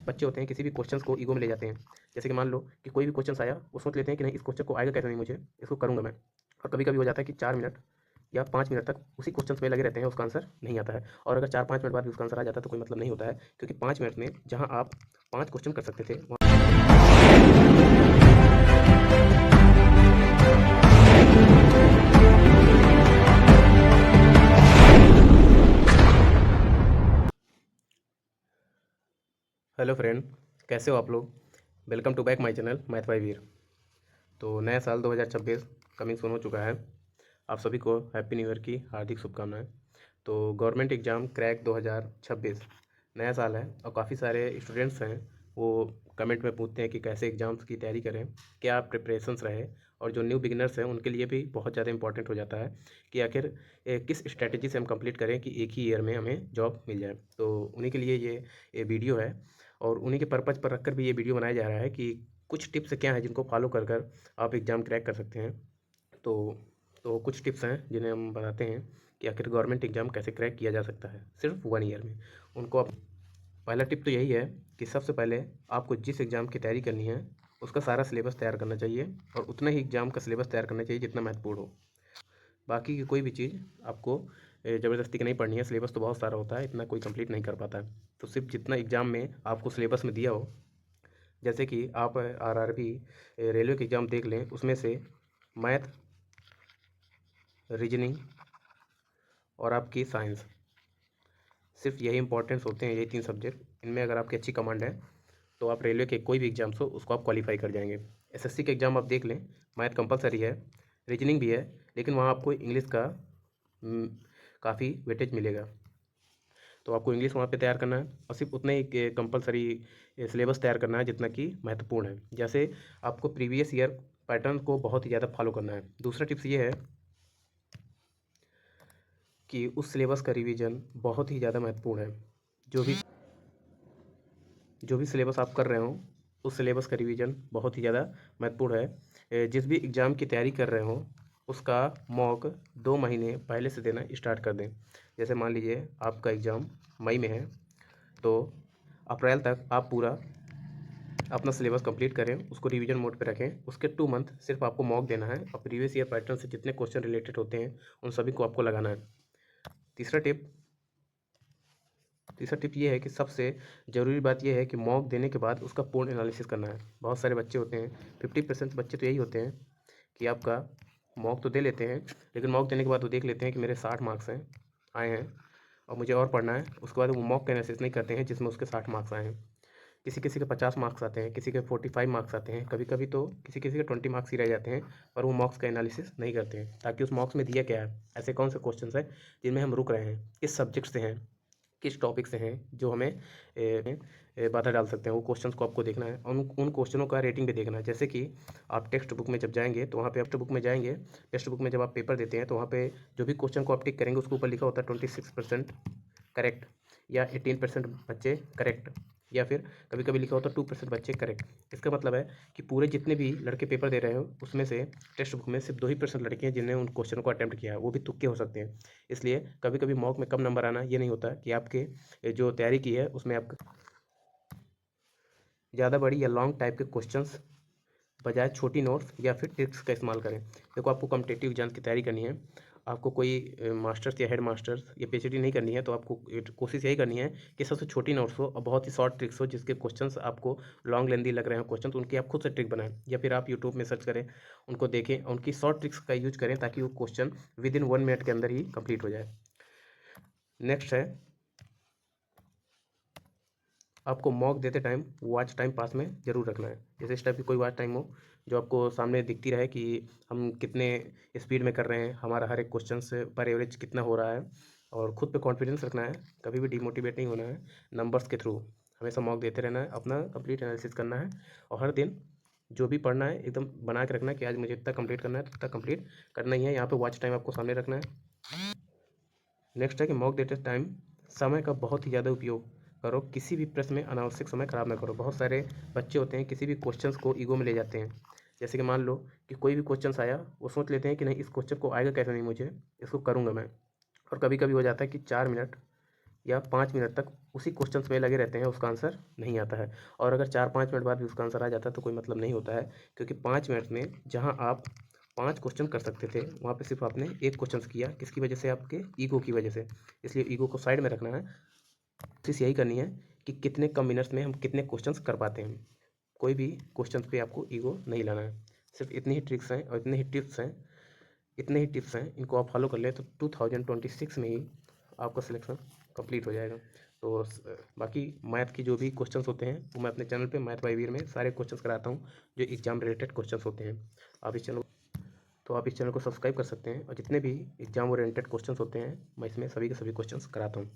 बच्चे होते हैं किसी भी क्वेश्चंस को ईगो में ले जाते हैं। जैसे कि मान लो कि कोई भी क्वेश्चन आया, वो सोच लेते हैं कि नहीं, इस क्वेश्चन को आएगा कैसे नहीं, मुझे इसको करूँगा मैं। और कभी कभी हो जाता है कि 4 मिनट या 5 मिनट तक उसी क्वेश्चन में लगे रहते हैं, उसका आंसर नहीं आता है। और अगर 4-5 मिनट बाद भी उसका आंसर आ जाता है तो कोई मतलब नहीं होता है, क्योंकि 5 मिनट में जहाँ आप 5 क्वेश्चन कर सकते थे, हेलो फ्रेंड, कैसे हो आप लोग। Welcome to back my channel math by Veer. तो नया साल 2026 कमिंग सून हो चुका है। आप सभी को हैप्पी न्यू ईयर की हार्दिक शुभकामनाएं। तो गवर्नमेंट एग्ज़ाम क्रैक 2026 नया साल है, और काफ़ी सारे स्टूडेंट्स हैं वो कमेंट में पूछते हैं कि कैसे एग्ज़ाम्स की तैयारी करें, क्या प्रिपरेशंस रहे। और जो न्यू बिगिनर्स हैं उनके लिए भी बहुत ज़्यादा इंपॉर्टेंट हो जाता है कि आखिर किस स्ट्रैटेजी से हम कंप्लीट करें कि एक ही ईयर में हमें जॉब मिल जाए। तो उन्हीं के लिए ये वीडियो है, और उन्हीं के पर्पज़ पर रखकर भी ये वीडियो बनाया जा रहा है कि कुछ टिप्स क्या हैं जिनको फॉलो कर कर आप एग्ज़ाम क्रैक कर सकते हैं। तो तो कुछ टिप्स हैं जिन्हें हम बताते हैं कि आखिर गवर्नमेंट एग्ज़ाम कैसे क्रैक किया जा सकता है सिर्फ 1 ईयर में। उनको आप पहला टिप तो यही है कि सबसे पहले आपको जिस एग्ज़ाम की तैयारी करनी है उसका सारा सिलेबस तैयार करना चाहिए, और उतना ही एग्ज़ाम का सिलेबस तैयार करना चाहिए जितना महत्वपूर्ण हो। बाकी की कोई भी चीज़ आपको ज़बरदस्ती की नहीं पढ़नी है। सिलेबस तो बहुत सारा होता है, इतना कोई कंप्लीट नहीं कर पाता है। तो सिर्फ जितना एग्ज़ाम में आपको सिलेबस में दिया हो, जैसे कि आप आरआरबी रेलवे के एग्ज़ाम देख लें, उसमें से मैथ, रीजनिंग और आपकी साइंस, सिर्फ यही इंपॉर्टेंस होते हैं, यही 3 सब्जेक्ट। इनमें अगर आपकी अच्छी कमांड है तो आप रेलवे के कोई भी एग्ज़ाम्स हो उसको आप क्वालिफाई कर जाएंगे। एसएससी के एग्ज़ाम आप देख लें, मैथ कंपलसरी है, रीजनिंग भी है, लेकिन वहाँ आपको इंग्लिश का काफ़ी वेटेज मिलेगा। तो आपको इंग्लिश वहाँ पे तैयार करना है, और सिर्फ उतना ही कंपलसरी सिलेबस तैयार करना है जितना कि महत्वपूर्ण है। जैसे आपको प्रीवियस ईयर पैटर्न को बहुत ही ज़्यादा फॉलो करना है। दूसरा टिप्स ये है कि उस सिलेबस का रिवीजन बहुत ही ज़्यादा महत्वपूर्ण है। जो भी सिलेबस आप कर रहे हो उस सिलेबस का रिवीजन बहुत ही ज़्यादा महत्वपूर्ण है। जिस भी एग्ज़ाम की तैयारी कर रहे हो उसका मॉक 2 महीने पहले से देना स्टार्ट कर दें। जैसे मान लीजिए आपका एग्ज़ाम मई में है, तो अप्रैल तक आप पूरा अपना सिलेबस कंप्लीट करें, उसको रिवीजन मोड पे रखें। उसके 2 मंथ सिर्फ आपको मॉक देना है, और प्रीवियस ईयर पैटर्न से जितने क्वेश्चन रिलेटेड होते हैं उन सभी को आपको लगाना है। तीसरा टिप ये है कि सबसे ज़रूरी बात ये है कि मॉक देने के बाद उसका पूर्ण एनालिसिस करना है। बहुत सारे बच्चे होते हैं, 50% बच्चे तो यही होते हैं कि आपका मॉक तो दे लेते हैं, लेकिन मॉक देने के बाद वो देख लेते हैं कि मेरे 60 मार्क्स हैं आए हैं और मुझे और पढ़ना है। उसके बाद वो मॉक का एनालिसिस नहीं करते हैं जिसमें उसके 60 मार्क्स आए हैं। किसी किसी के 50 मार्क्स आते हैं, किसी के 45 मार्क्स आते हैं, कभी कभी तो किसी किसी के 20 मार्क्स ही रह जाते हैं, पर वो मॉक्स का एनालिसिस नहीं करते हैं ताकि उस मॉक्स में दिया क्या है, ऐसे कौन से क्वेश्चन है जिनमें हम रुक रहे हैं, किस सब्जेक्ट से हैं, किस टॉपिक से हैं जो हमें बाधा डाल सकते हैं। वो क्वेश्चंस को आपको देखना है, उन क्वेश्चनों का रेटिंग भी देखना है। जैसे कि आप टेक्स्ट बुक में जब जाएंगे तो वहाँ पे टेक्स्ट बुक में जब आप पेपर देते हैं तो वहाँ पे जो भी क्वेश्चन को आप टिक करेंगे उसके ऊपर लिखा होता है 26% करेक्ट, या 18% बच्चे करेक्ट, या फिर कभी कभी लिखा होता है 2% बच्चे करेक्ट। इसका मतलब है कि पूरे जितने भी लड़के पेपर दे रहे हो उसमें से टेक्स्ट बुक में सिर्फ 2% लड़के हैं जिन्होंने उन क्वेश्चन को अटैम्प्ट किया है, वो भी तुक्के हो सकते हैं। इसलिए कभी कभी मॉक में कम नंबर आना ये नहीं होता कि आपके जो तैयारी की है उसमें आपका ज़्यादा बड़ी या लॉन्ग टाइप के क्वेश्चंस बजाय छोटी नोट्स या फिर ट्रिक्स का इस्तेमाल करें। देखो, आपको कॉम्पिटिटिव एग्जाम की तैयारी करनी है, आपको कोई मास्टर्स या हेड मास्टर्स या पीएचडी नहीं करनी है, तो आपको कोशिश यही करनी है कि सबसे छोटी नोट्स हो और बहुत ही शॉर्ट ट्रिक्स हो, जिसके क्वेश्चंस आपको लॉन्ग लेंदी लग रहे हो क्वेश्चन, तो उनकी आप खुद से ट्रिक बनाएं, या फिर आप यूट्यूब में सर्च करें, उनको देखें, उनकी शॉर्ट ट्रिक्स का यूज करें ताकि वो क्वेश्चन विद इन 1 मिनट के अंदर ही कंप्लीट हो जाए। नेक्स्ट है, आपको मॉक देते टाइम वॉच टाइम पास में ज़रूर रखना है। जैसे इस टाइप की कोई वॉच टाइम हो जो आपको सामने दिखती रहे कि हम कितने स्पीड में कर रहे हैं, हमारा हर एक क्वेश्चन से पर एवरेज कितना हो रहा है, और ख़ुद पे कॉन्फिडेंस रखना है, कभी भी डिमोटिवेट नहीं होना है। नंबर्स के थ्रू हमेशा मॉक देते रहना है, अपना कंप्लीट एनालिसिस करना है, और हर दिन जो भी पढ़ना है एकदम बना के रखना है कि आज मुझे इतना कंप्लीट करना है, तो इतना कंप्लीट करना ही है। यहाँ पे वॉच टाइम आपको सामने रखना है। नेक्स्ट है कि मॉक देते टाइम समय का बहुत ही ज़्यादा उपयोग करो, किसी भी प्रश्न में अनावश्यक समय खराब ना करो। बहुत सारे बच्चे होते हैं किसी भी क्वेश्चंस को ईगो में ले जाते हैं। जैसे कि मान लो कि कोई भी क्वेश्चंस आया, वो सोच लेते हैं कि नहीं, इस क्वेश्चन को आएगा कैसे नहीं, मुझे इसको करूँगा मैं। और कभी कभी हो जाता है कि 4 मिनट या 5 मिनट तक उसी क्वेश्चन में लगे रहते हैं, उसका आंसर नहीं आता है। और अगर 4-5 मिनट बाद भी उसका आंसर आ जाता है तो कोई मतलब नहीं होता है, क्योंकि 5 मिनट में जहाँ आप 5 क्वेश्चन कर सकते थे, वहाँ पे सिर्फ आपने 1 क्वेश्चन किया। किसकी वजह से? आपके ईगो की वजह से। इसलिए ईगो को साइड में रखना है। कोशिश यही करनी है कि कितने कम मिनट्स में हम कितने क्वेश्चंस कर पाते हैं। कोई भी क्वेश्चंस पे आपको ईगो नहीं लाना है। सिर्फ इतनी ही ट्रिक्स हैं और इतने ही टिप्स हैं, इनको आप फॉलो कर लें तो 2026 में ही आपका सिलेक्शन कंप्लीट हो जाएगा। तो बाकी मैथ की जो भी क्वेश्चंस होते हैं वो मैं अपने चैनल पे मैथ बाय वीर में सारे क्वेश्चंस कराता हूँ, जो एग्जाम रिलेटेड क्वेश्चंस होते हैं। आप इस चैनल को सब्सक्राइब कर सकते हैं, और जितने भी एग्जाम ओरिएंटेड क्वेश्चंस होते हैं मैं इसमें सभी के सभी क्वेश्चंस कराता हूँ।